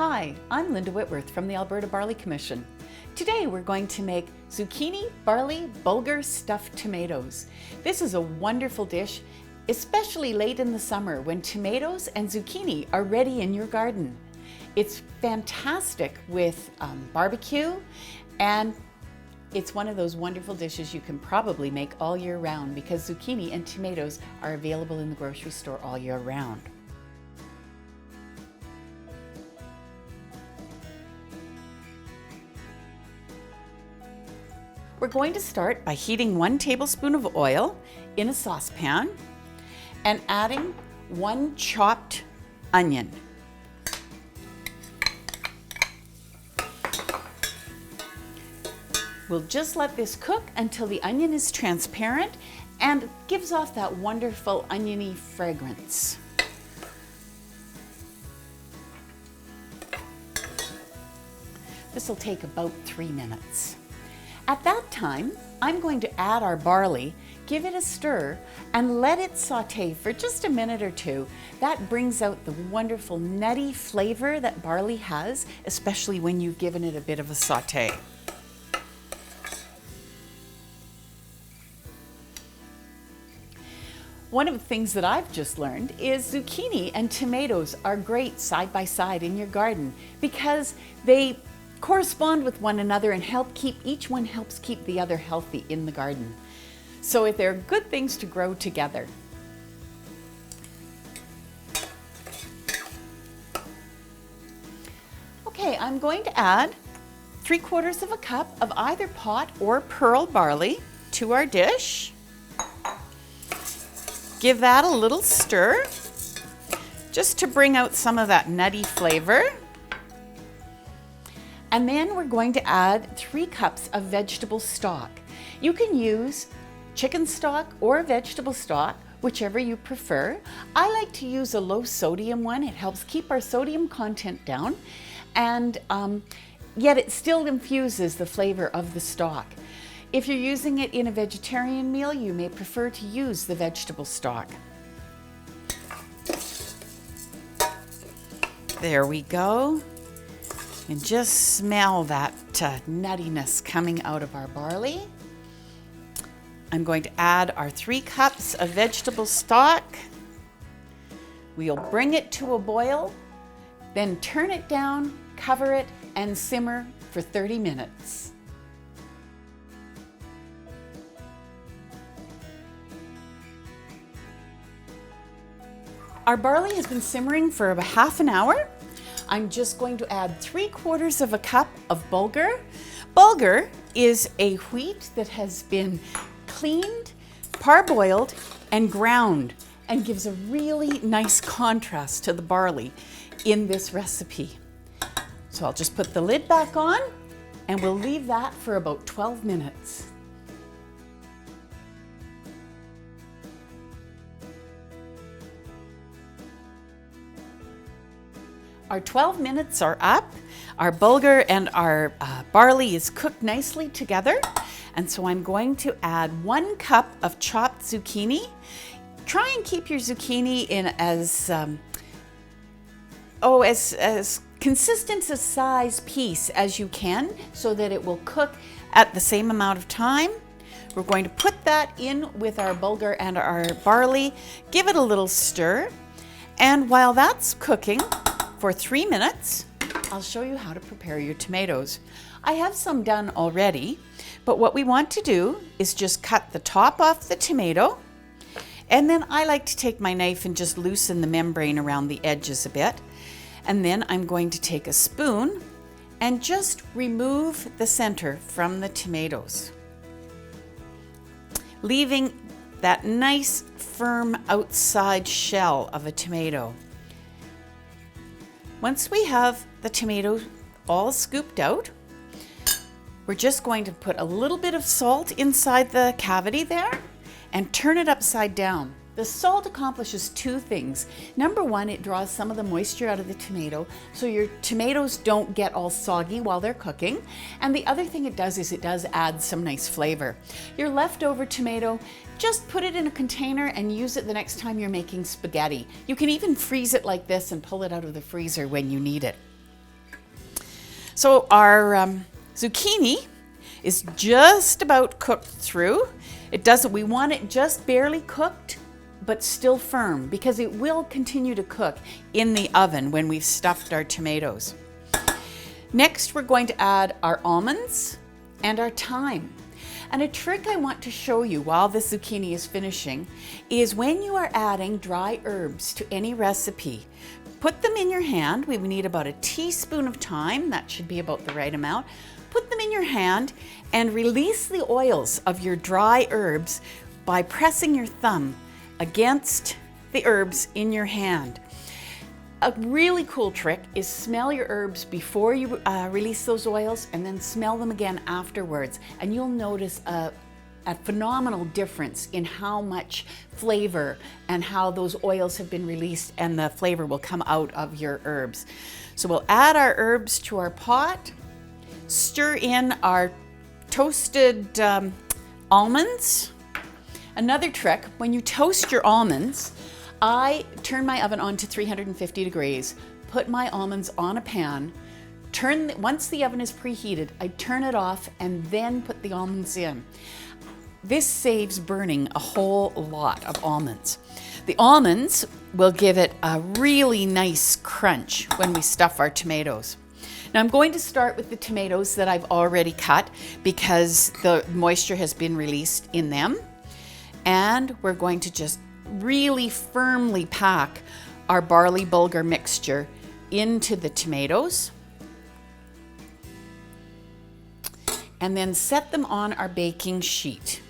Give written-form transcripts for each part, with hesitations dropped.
Hi, I'm Linda Whitworth from the Alberta Barley Commission. Today we're going to make zucchini, barley, bulgur stuffed tomatoes. This is a wonderful dish, especially late in the summer when tomatoes and zucchini are ready in your garden. It's fantastic with barbecue, and it's one of those wonderful dishes you can probably make all year round because zucchini and tomatoes are available in the grocery store all year round. We're going to start by heating 1 tablespoon of oil in a saucepan and adding 1 chopped onion. We'll just let this cook until the onion is transparent and gives off that wonderful oniony fragrance. This will take about 3 minutes. At that time, I'm going to add our barley, give it a stir, and let it saute for just a minute or two. That brings out the wonderful nutty flavor that barley has, especially when you've given it a bit of a saute. One of the things that I've just learned is zucchini and tomatoes are great side by side in your garden because they correspond with one another and each one helps keep the other healthy in the garden. So they're good things to grow together. Okay, I'm going to add 3/4 of a cup of either pot or pearl barley to our dish. Give that a little stir just to bring out some of that nutty flavor. And then we're going to add 3 cups of vegetable stock. You can use chicken stock or vegetable stock, whichever you prefer. I like to use a low sodium one. It helps keep our sodium content down, and yet it still infuses the flavor of the stock. If you're using it in a vegetarian meal, you may prefer to use the vegetable stock. There we go. And just smell that nuttiness coming out of our barley. I'm going to add our 3 cups of vegetable stock. We'll bring it to a boil, then turn it down, cover it, and simmer for 30 minutes. Our barley has been simmering for about half an hour. I'm just going to add 3/4 of a cup of bulgur. Bulgur is a wheat that has been cleaned, parboiled, and ground, and gives a really nice contrast to the barley in this recipe. So I'll just put the lid back on and we'll leave that for about 12 minutes. Our 12 minutes are up. Our bulgur and our barley is cooked nicely together. And so I'm going to add 1 cup of chopped zucchini. Try and keep your zucchini in as consistent a size piece as you can so that it will cook at the same amount of time. We're going to put that in with our bulgur and our barley, give it a little stir, and while that's cooking, for 3 minutes, I'll show you how to prepare your tomatoes. I have some done already, but what we want to do is just cut the top off the tomato, and then I like to take my knife and just loosen the membrane around the edges a bit. And then I'm going to take a spoon and just remove the center from the tomatoes, leaving that nice firm outside shell of a tomato. Once we have the tomato all scooped out, we're just going to put a little bit of salt inside the cavity there and turn it upside down. The salt accomplishes 2 things. Number 1, it draws some of the moisture out of the tomato so your tomatoes don't get all soggy while they're cooking. And the other thing it does is it does add some nice flavor. Your leftover tomato, just put it in a container and use it the next time you're making spaghetti. You can even freeze it like this and pull it out of the freezer when you need it. So our zucchini is just about cooked through. We want it just barely cooked, but still firm, because it will continue to cook in the oven when we've stuffed our tomatoes. Next, we're going to add our almonds and our thyme. And a trick I want to show you while the zucchini is finishing is when you are adding dry herbs to any recipe, put them in your hand. We need about a teaspoon of thyme. That should be about the right amount. Put them in your hand and release the oils of your dry herbs by pressing your thumb against the herbs in your hand. A really cool trick is smell your herbs before you release those oils, and then smell them again afterwards. And you'll notice a phenomenal difference in how much flavor and how those oils have been released, and the flavor will come out of your herbs. So we'll add our herbs to our pot, stir in our toasted almonds. Another trick, when you toast your almonds, I turn my oven on to 350 degrees, put my almonds on a pan, once the oven is preheated, I turn it off and then put the almonds in. This saves burning a whole lot of almonds. The almonds will give it a really nice crunch when we stuff our tomatoes. Now I'm going to start with the tomatoes that I've already cut because the moisture has been released in them. And we're going to just really firmly pack our barley bulgur mixture into the tomatoes and then set them on our baking sheet.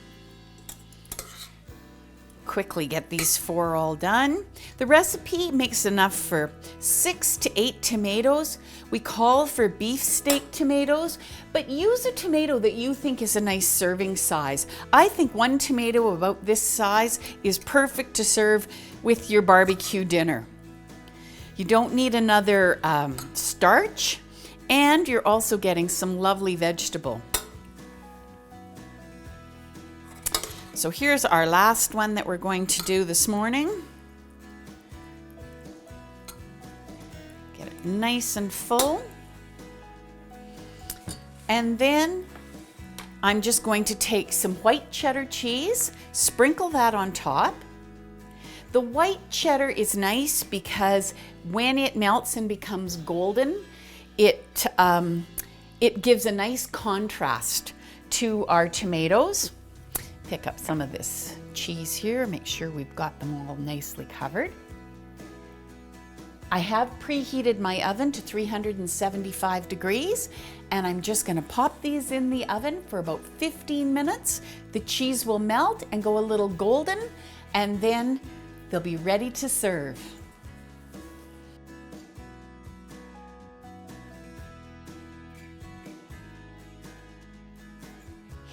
Quickly get these 4 all done. The recipe makes enough for 6 to 8 tomatoes. We call for beefsteak tomatoes, but use a tomato that you think is a nice serving size. I think 1 tomato about this size is perfect to serve with your barbecue dinner. You don't need another starch, and you're also getting some lovely vegetable. So here's our last one that we're going to do this morning. Get it nice and full. And then I'm just going to take some white cheddar cheese, sprinkle that on top. The white cheddar is nice because when it melts and becomes golden, it gives a nice contrast to our tomatoes. Pick up some of this cheese here, make sure we've got them all nicely covered. I have preheated my oven to 375 degrees, and I'm just going to pop these in the oven for about 15 minutes. The cheese will melt and go a little golden, and then they'll be ready to serve.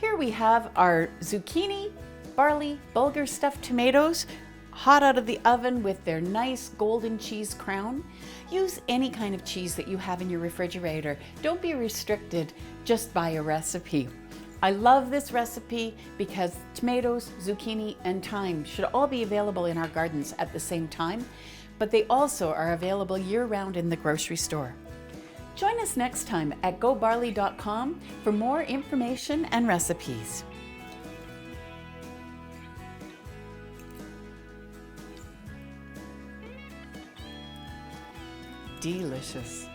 Here we have our zucchini, barley, bulgur stuffed tomatoes, hot out of the oven with their nice golden cheese crown. Use any kind of cheese that you have in your refrigerator. Don't be restricted just by a recipe. I love this recipe because tomatoes, zucchini, and thyme should all be available in our gardens at the same time, but they also are available year-round in the grocery store. Join us next time at gobarley.com for more information and recipes. Delicious.